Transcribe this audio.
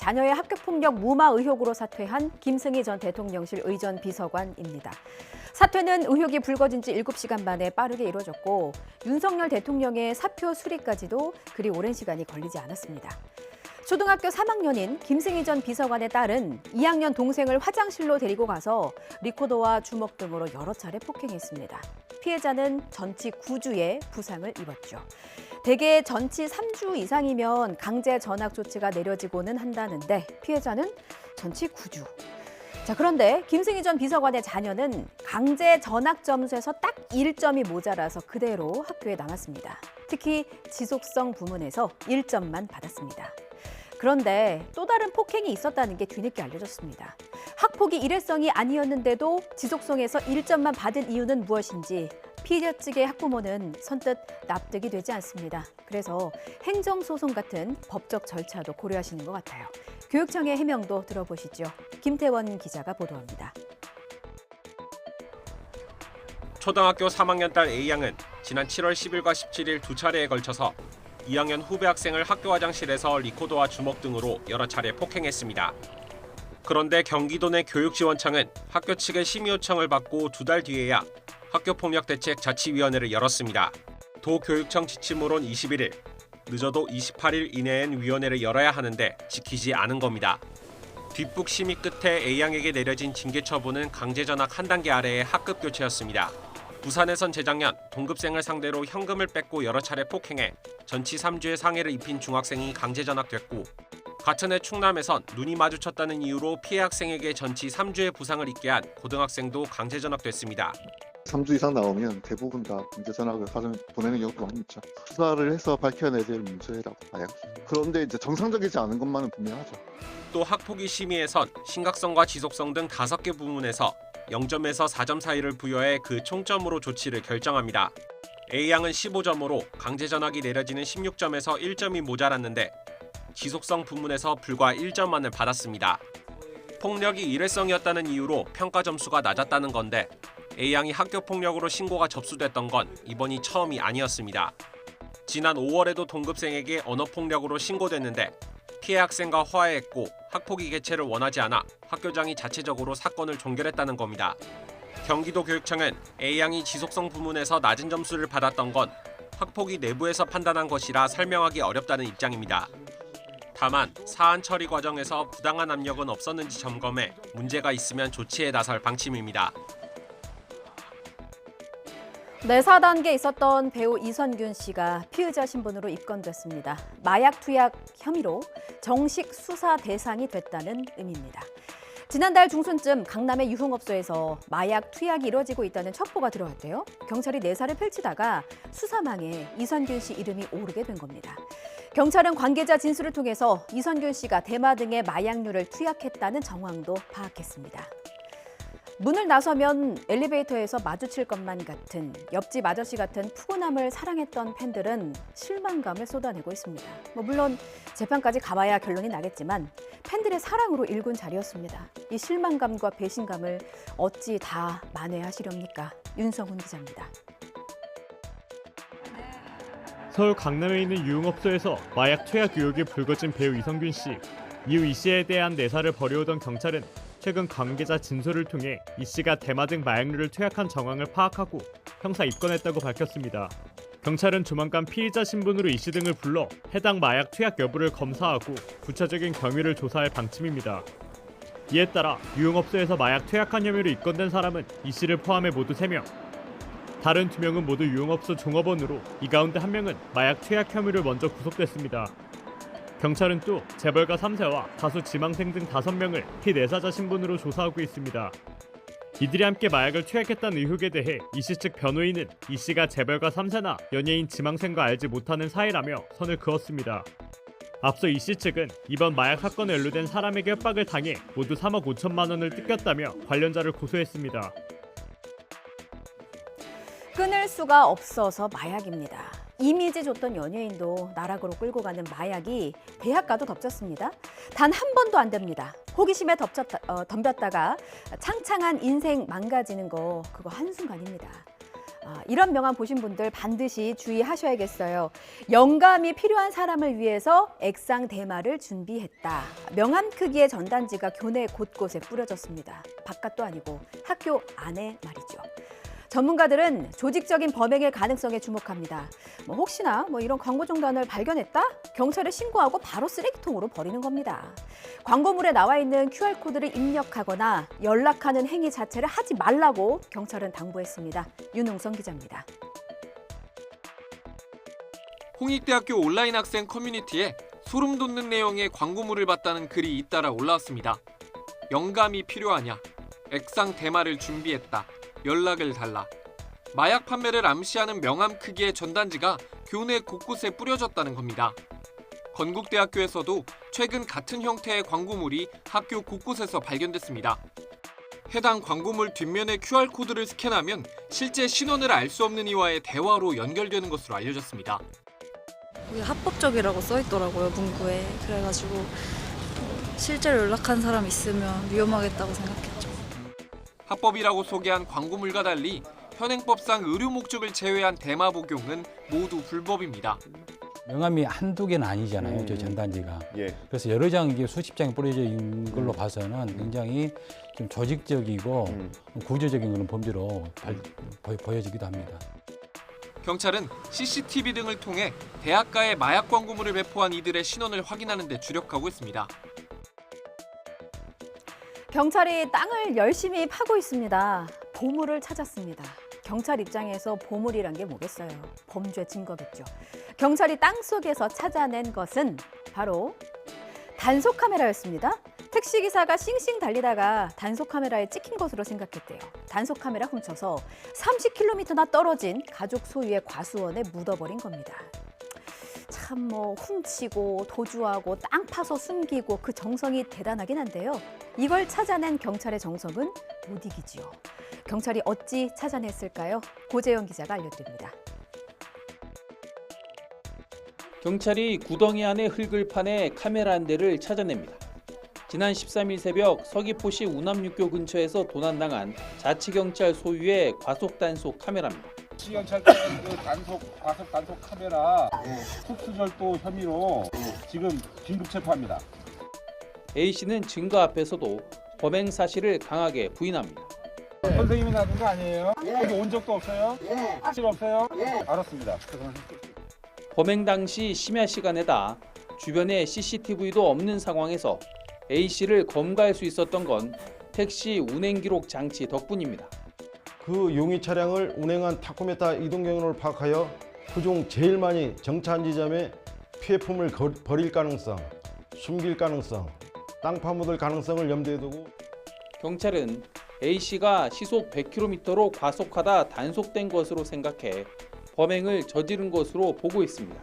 자녀의 학교폭력 무마 의혹으로 사퇴한 김승희 전 대통령실 의전 비서관입니다. 사퇴는 의혹이 불거진 지 7시간 만에 빠르게 이루어졌고 윤석열 대통령의 사표 수리까지도 그리 오랜 시간이 걸리지 않았습니다. 초등학교 3학년인 김승희 전 비서관의 딸은 2학년 동생을 화장실로 데리고 가서 리코더와 주먹 등으로 여러 차례 폭행했습니다. 피해자는 전치 9주의 부상을 입었죠. 대개 전치 3주 이상이면 강제 전학 조치가 내려지고는 한다는데 피해자는 전치 9주. 자, 그런데 김승희 전 비서관의 자녀는 강제 전학 점수에서 딱 1점이 모자라서 그대로 학교에 남았습니다. 특히 지속성 부문에서 1점만 받았습니다. 그런데 또 다른 폭행이 있었다는 게 뒤늦게 알려졌습니다. 학폭이 일회성이 아니었는데도 지속성에서 1점만 받은 이유는 무엇인지 피해자 측의 학부모는 선뜻 납득이 되지 않습니다. 그래서 행정소송 같은 법적 절차도 고려하시는 것 같아요. 교육청의 해명도 들어보시죠. 김태원 기자가 보도합니다. 초등학교 3학년 딸 A양은 지난 7월 10일과 17일 두 차례에 걸쳐서 2학년 후배 학생을 학교 화장실에서 리코더와 주먹 등으로 여러 차례 폭행했습니다. 그런데 경기도 내 교육지원청은 학교 측의 심의 요청을 받고 2달 뒤에야 학교폭력대책자치위원회를 열었습니다. 도교육청 지침으론 21일, 늦어도 28일 이내엔 위원회를 열어야 하는데 지키지 않은 겁니다. 뒷북 심의 끝에 A양에게 내려진 징계 처분은 강제전학 한 단계 아래의 학급 교체였습니다. 부산에선 재작년 동급생을 상대로 현금을 뺏고 여러 차례 폭행해 전치 3주의 상해를 입힌 중학생이 강제 전학됐고 같은 해 충남에선 눈이 마주쳤다는 이유로 피해 학생에게 전치 3주의 부상을 입게 한 고등학생도 강제 전학됐습니다. 3주 이상 나오면 대부분 다 강제 전학을 보내는 경우도 많이 있죠. 수사를 해서 밝혀내야 될 문제라고 봐요. 그런데 이제 정상적이지 않은 것만은 분명하죠. 또 학폭위 심의에선 심각성과 지속성 등 5개 부문에서 0점에서 4점 사이를 부여해 그 총점으로 조치를 결정합니다. A양은 15점으로 강제 전학이 내려지는 16점에서 1점이 모자랐는데 지속성 부문에서 불과 1점만을 받았습니다. 폭력이 일회성이었다는 이유로 평가 점수가 낮았다는 건데 A양이 학교 폭력으로 신고가 접수됐던 건 이번이 처음이 아니었습니다. 지난 5월에도 동급생에게 언어폭력으로 신고됐는데 피해 학생과 화해했고 학폭위 개최를 원하지 않아 학교장이 자체적으로 사건을 종결했다는 겁니다. 경기도 교육청은 A양이 지속성 부문에서 낮은 점수를 받았던 건 학폭위 내부에서 판단한 것이라 설명하기 어렵다는 입장입니다. 다만 사안 처리 과정에서 부당한 압력은 없었는지 점검해 문제가 있으면 조치에 나설 방침입니다. 네, 4단계에 있었던 배우 이선균 씨가 피의자 신분으로 입건됐습니다. 마약 투약 혐의로 정식 수사 대상이 됐다는 의미입니다. 지난달 중순쯤 강남의 유흥업소에서 마약 투약이 이뤄지고 있다는 첩보가 들어왔대요. 경찰이 내사를 펼치다가 수사망에 이선균 씨 이름이 오르게 된 겁니다. 경찰은 관계자 진술을 통해서 이선균 씨가 대마 등의 마약류를 투약했다는 정황도 파악했습니다. 문을 나서면 엘리베이터에서 마주칠 것만 같은 옆집 아저씨 같은 푸근함을 사랑했던 팬들은 실망감을 쏟아내고 있습니다. 물론 재판까지 가봐야 결론이 나겠지만 팬들의 사랑으로 일군 자리였습니다. 이 실망감과 배신감을 어찌 다 만회하시렵니까? 윤성훈 기자입니다. 서울 강남에 있는 유흥업소에서 마약 투약 의혹이 불거진 배우 이선균 씨. 이후 이 씨에 대한 내사를 벌여오던 경찰은 최근 관계자 진술을 통해 이 씨가 대마 등 마약류를 투약한 정황을 파악하고 형사 입건했다고 밝혔습니다. 경찰은 조만간 피의자 신분으로 이 씨 등을 불러 해당 마약 투약 여부를 검사하고 구체적인 경위를 조사할 방침입니다. 이에 따라 유흥업소에서 마약 투약한 혐의로 입건된 사람은 이 씨를 포함해 모두 3명. 다른 2명은 모두 유흥업소 종업원으로 이 가운데 1명은 마약 투약 혐의로 먼저 구속됐습니다. 경찰은 또 재벌가 3세와 가수 지망생 등 5명을 피내사자 신분으로 조사하고 있습니다. 이들이 함께 마약을 투약했다는 의혹에 대해 이 씨 측 변호인은 이 씨가 재벌가 3세나 연예인 지망생과 알지 못하는 사이라며 선을 그었습니다. 앞서 이 씨 측은 이번 마약 사건에 연루된 사람에게 협박을 당해 모두 3억 5천만 원을 뜯겼다며 관련자를 고소했습니다. 끊을 수가 없어서 마약입니다. 이미지 좋던 연예인도 나락으로 끌고 가는 마약이 대학가도 덮쳤습니다. 단 한 번도 안 됩니다. 호기심에 덤볐다가 창창한 인생 망가지는 거 그거 한순간입니다. 이런 명함 보신 분들 반드시 주의하셔야겠어요. 영감이 필요한 사람을 위해서 액상 대마를 준비했다. 명함 크기의 전단지가 교내 곳곳에 뿌려졌습니다. 바깥도 아니고 학교 안에 말이죠. 전문가들은 조직적인 범행의 가능성에 주목합니다. 혹시나 이런 광고 정단을 발견했다? 경찰에 신고하고 바로 쓰레기통으로 버리는 겁니다. 광고물에 나와 있는 QR코드를 입력하거나 연락하는 행위 자체를 하지 말라고 경찰은 당부했습니다. 윤웅선 기자입니다. 홍익대학교 온라인 학생 커뮤니티에 소름 돋는 내용의 광고물을 봤다는 글이 잇따라 올라왔습니다. 영감이 필요하냐? 액상 대마를 준비했다. 연락을 달라. 마약 판매를 암시하는 명함 크기의 전단지가 교내 곳곳에 뿌려졌다는 겁니다. 건국대학교에서도 최근 같은 형태의 광고물이 학교 곳곳에서 발견됐습니다. 해당 광고물 뒷면의 QR코드를 스캔하면 실제 신원을 알 수 없는 이와의 대화로 연결되는 것으로 알려졌습니다. 그게 합법적이라고 써있더라고요, 문구에. 그래가지고 실제로 연락한 사람 있으면 위험하겠다고 생각했죠. 합법이라고 소개한 광고물과 달리 현행법상 의료 목적을 제외한 대마 복용은 모두 불법입니다. 명함이 한두 개는 아니잖아요, 저 전단지가. 그래서 여러 장, 이게 수십 장이 뿌려져 있는 걸로 봐서는 굉장히 좀 조직적이고 구조적인 그런 범죄로 보여지기도 합니다. 경찰은 CCTV 등을 통해 대학가에 마약 광고물을 배포한 이들의 신원을 확인하는 데 주력하고 있습니다. 경찰이 땅을 열심히 파고 있습니다. 보물을 찾았습니다. 경찰 입장에서 보물이란 게 뭐겠어요? 범죄 증거겠죠. 경찰이 땅속에서 찾아낸 것은 바로 단속 카메라였습니다. 택시기사가 싱싱 달리다가 단속 카메라에 찍힌 것으로 생각했대요. 단속 카메라 훔쳐서 30km나 떨어진 가족 소유의 과수원에 묻어버린 겁니다. 참 훔치고 도주하고 땅 파서 숨기고 그 정성이 대단하긴 한데요. 이걸 찾아낸 경찰의 정성은 못 이기지요. 경찰이 어찌 찾아냈을까요? 고재영 기자가 알려드립니다. 경찰이 구덩이 안의 흙을 파내 카메라 한 대를 찾아냅니다. 지난 13일 새벽 서귀포시 우남육교 근처에서 도난당한 자치경찰 소유의 과속단속 카메라입니다. 자치경찰 과속 단속 카메라 특수절도 혐의로 지금 긴급 체포합니다. A씨는 증거 앞에서도 범행 사실을 강하게 부인합니다. 선생님이 놔둔 거 아니에요? 여기 온 적도 없어요? 사실 없어요? 알았습니다. 범행 당시 심야 시간에다 주변에 CCTV도 없는 상황에서 A씨를 검거할 수 있었던 건 택시 운행 기록 장치 덕분입니다. 그 용의 차량을 운행한 타코메타 이동 경로를 파악하여 그중 제일 많이 정차한 지점에 피해품을 버릴 가능성, 숨길 가능성, 땅 파묻을 가능성을 염두에 두고 경찰은 A씨가 시속 100km로 과속하다 단속된 것으로 생각해 범행을 저지른 것으로 보고 있습니다.